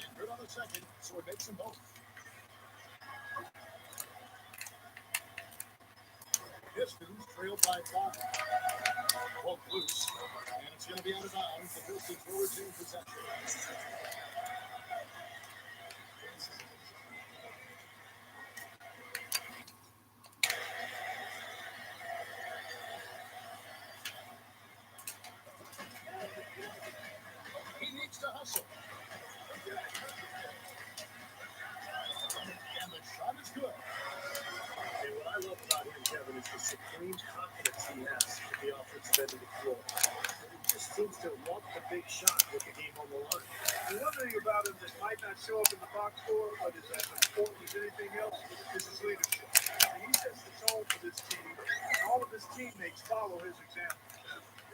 And good on the second, so it makes them both. Pistons trailed by 5. Ball loose, and it's going to be out of bounds. The Pistons will retain possession. He needs to hustle. And the shot is good. And what I love about him, Kevin, is the supreme confidence he has in the offensive end of the floor. He just seems to want the big shot with the game on the line. And one thing about him that might not show up in the box score, but is as important as anything else, is his leadership. And he sets the tone for this team, and all of his teammates follow his example.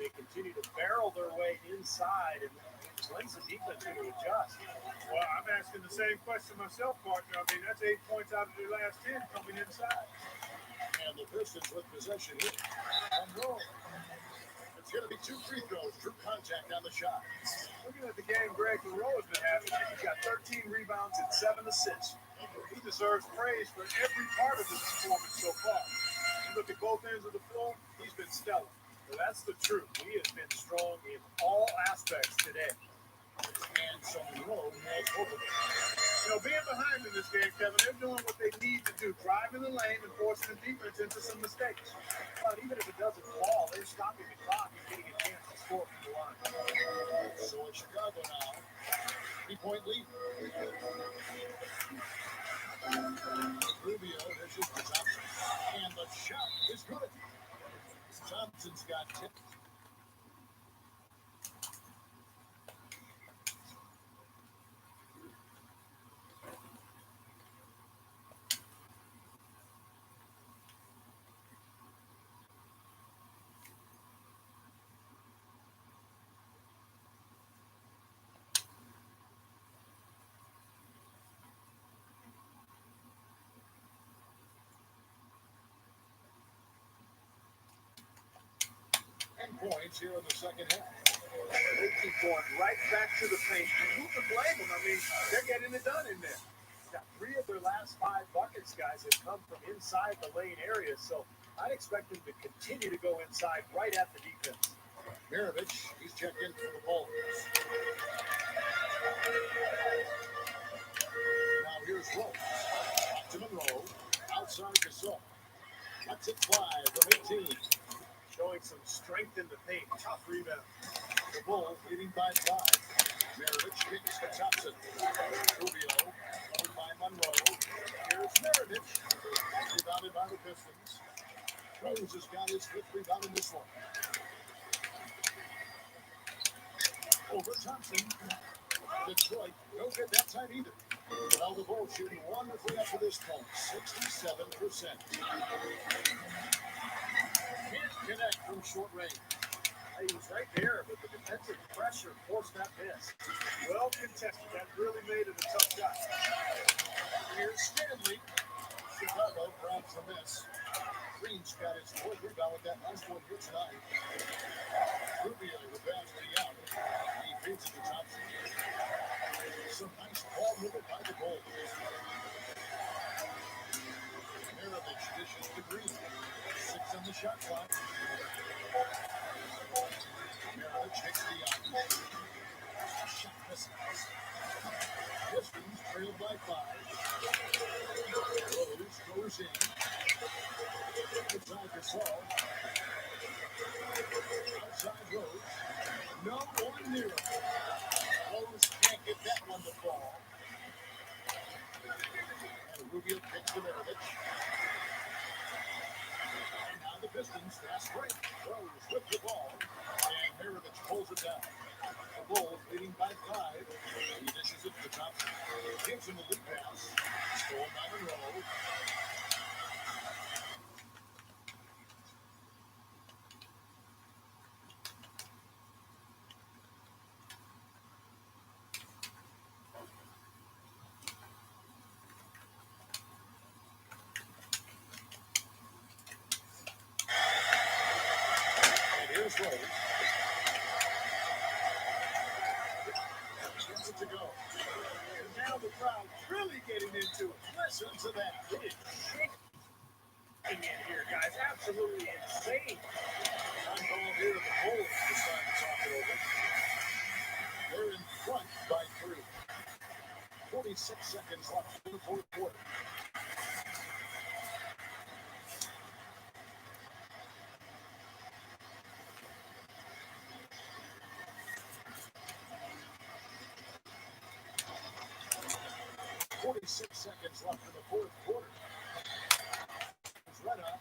They continue to barrel their way inside and When's the defense going to adjust? Well, I'm asking the same question myself, partner. I mean, that's 8 points out of their last 10 coming inside. And the Pistons with possession here. Monroe. It's going to be 2 free throws. Drew contact on the shot. Looking at the game Greg Monroe has been having, he's got 13 rebounds and 7 assists. He deserves praise for every part of his performance so far. You look at both ends of the floor, he's been stellar. Well, that's the truth. He has been strong in all aspects today. And so Monroe nails both of them. You know, being behind in this game, Kevin, they're doing what they need to do, driving the lane and forcing the defense into some mistakes. But even if it doesn't fall, they're stopping the clock and getting a chance to score from the line. So it's Chicago now. 3-point lead. Rubio dishes to Thompson. And the shot is good. Thompson's got 10. Points here in the second half. They keep going right back to the paint. Who can blame them? I mean, they're getting it done in there. Got 3 of their last 5 buckets, guys, have come from inside the lane area, so I'd expect them to continue to go inside right at the defense. Mirovic, he's checked in for the Bulls. Now here's Rose. Back to Monroe. Outside Gasol. Lets it fly from 18. Showing some strength in the paint. Tough rebound. The Bulls leading by 5. Mirovic kicks to Thompson. Rubio covered by Monroe. Here's Mirovic. Rebounded by the Pistons. Rose has got his 5th rebound in this one. Over Thompson. Detroit, no good that time either. Well, the Bulls shooting wonderfully up to this point, 67%. Can't connect from short range. He was right there, but the defensive pressure forced that miss. Well contested. That really made it a tough shot. Here's Stanley. Chicago grabs the miss. Green's got his 4th rebound with that last one here tonight. Rubio with that out. He feeds it to Thompson. Some nice ball movement by the Bulls. Mirovic dishes to Green. 6 on the shot clock. Mirovic takes the out. Shot misses. Pistons trailed by 5. Rose goes in. Inside Gasol. Outside Rose. No one near him. Rose can't get that one to fall. And Rubio kicks to Mirovic. And now the Pistons fast break. Rose with the ball. And Mirovic pulls it down. The Bulls leading by 5. He dishes it to Thompson. Gives him a lead pass. Stolen by Monroe. Here's Rose. Gets it to go. And now the crowd really getting into it. Listen to that. It is shaking in here, guys. Absolutely insane. Time ball here. The Bulls decide to talk it over. They're in front by 3. 46 seconds left in the 4th quarter. Seconds left in the 4th quarter. It's right up.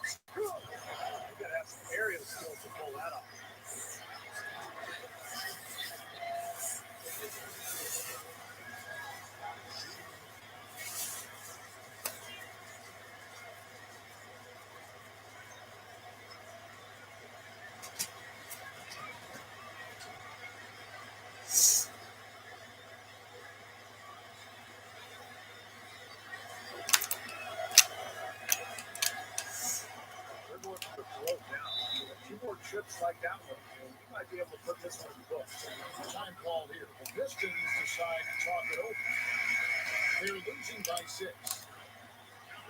It's good. You gotta have some aerial skills to pull that off. trips like that one, and you might be able to put this one in the book. Time called here. The Pistons decide to talk it over. They're losing by 6.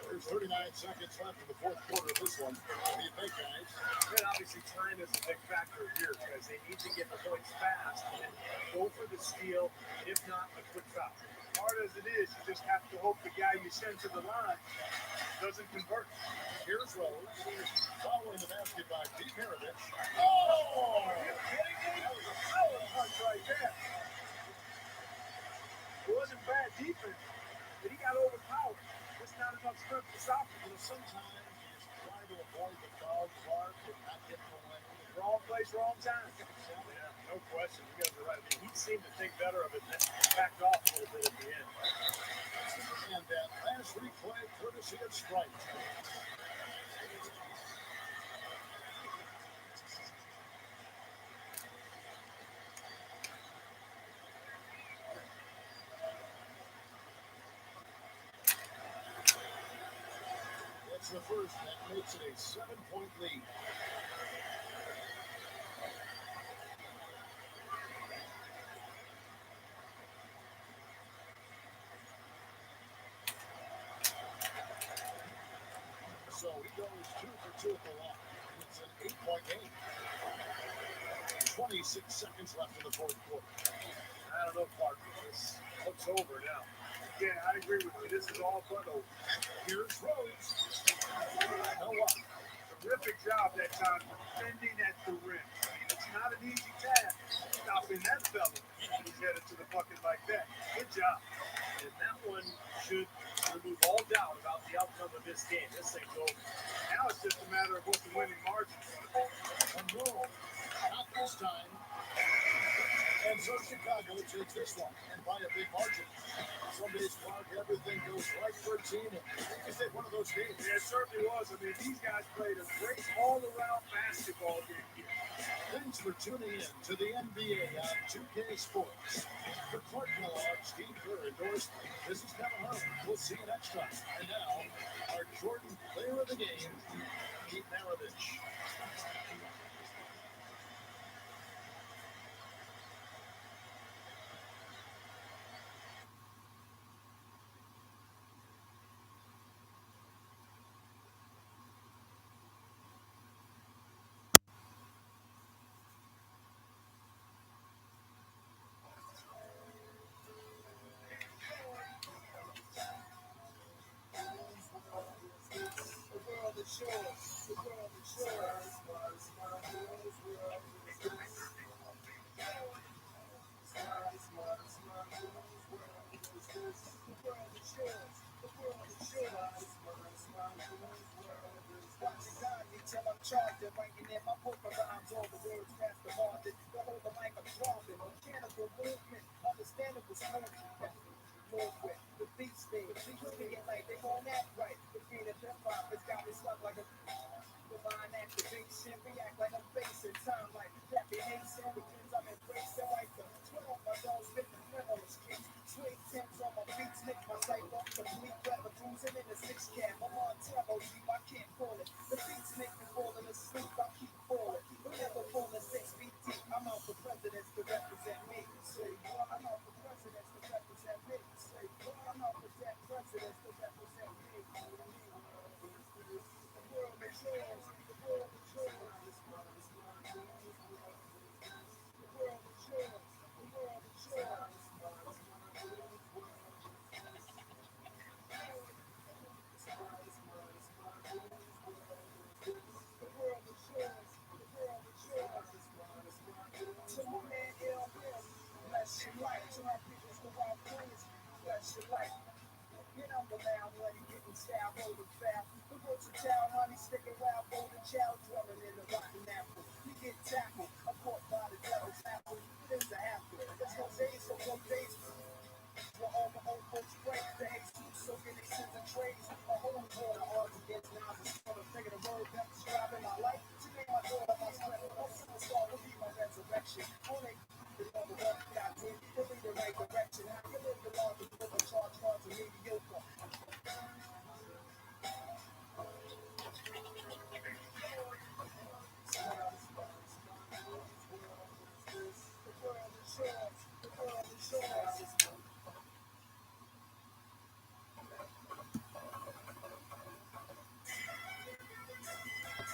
There's 39 seconds left in the fourth quarter of this one. What do you think, guys? And obviously time is a big factor here because they need to get the points fast and go for the steal, if not a quick foul. Hard as it is, you just have to hope the guy you send to the line doesn't convert. Here's Rose. Following the basket by Pete Maravich. Oh! Are you kidding me? That was a power punch right there. It wasn't bad defense, but he got overpowered. Just not enough strength to stop him. Sometimes you just try to avoid the foul mark and not get in the way. Wrong place, wrong time. Yeah, no question. You guys are right. I mean, he seemed to think better of it and backed off a little bit at the end. And that last replay, courtesy of Sprite. It's the first that makes it a 7-point lead. So he goes 2 for 2 at the line. It's an 8-point game. 26 seconds left in the fourth quarter. I don't know, Clark. This looks over now. Yeah, I agree with you. This is all but over. Here's Rose. No one. Terrific job that time defending at the rim. I mean, it's not an easy task stopping that fella when he's headed to the bucket like that. Good job. And that one should remove all doubt about the outcome of this game. This thing's over. Now it's just a matter of what the winning margin is. No, not this time. And so Chicago takes this one, and by a big margin. Some days, Clark, everything goes right for a team, and it's just one of those games. Yeah, it certainly was. I mean, these guys played a great all-around basketball game here. Thanks for tuning in to the NBA on 2K Sports. For Clark Millard, Steve Kerr endorsement. This is Kevin Harlan. We'll see you next time. And now, our Jordan player of the game, Pete Maravich. Till I'm charging, writing in my book of rhymes, all the words past the margin. The whole the mic I'm dropping, mechanical movement, understandable smooth. Move with the beat speed, people being like they won't act right. The beat of hip hop has got me stuck like a divine activation, react like I'm facing time like that behavior, because I'm embracing like the 12. My dogs spit the flint on the street. Sweet temps on my beats make my sight off complete. Clever cruising in the 6 cab. I'm on turbo, I can't call it. The beats make me falling asleep, I keep falling. But never falling 6 feet deep. I'm out for presidents to represent me. Say, well, I'm out for presidents to represent me. Say, well, I'm out for that presidents to represent me. The world is yours. The world is yours. The world is yours. The world is yours. To my man, bless your life. To my people, to our friends, bless your life. Get on the loud money, getting style, rolling foul. The words of child, honey, stick around, golden child, dwelling in the rotten apple. We get tackled, I'm caught by the devil's apple. Things are happening. There's no days, so no days. Where all the old folks break, the hate soaking their sins and trades. My whole water odds against now. I'm just gonna figure the road that's describing my life. Today, my daughter, my strength. No superstar will be my resurrection. Only the number one got me. Put me the right direction. I can live the law, the book of charge cards are mediocre. shore.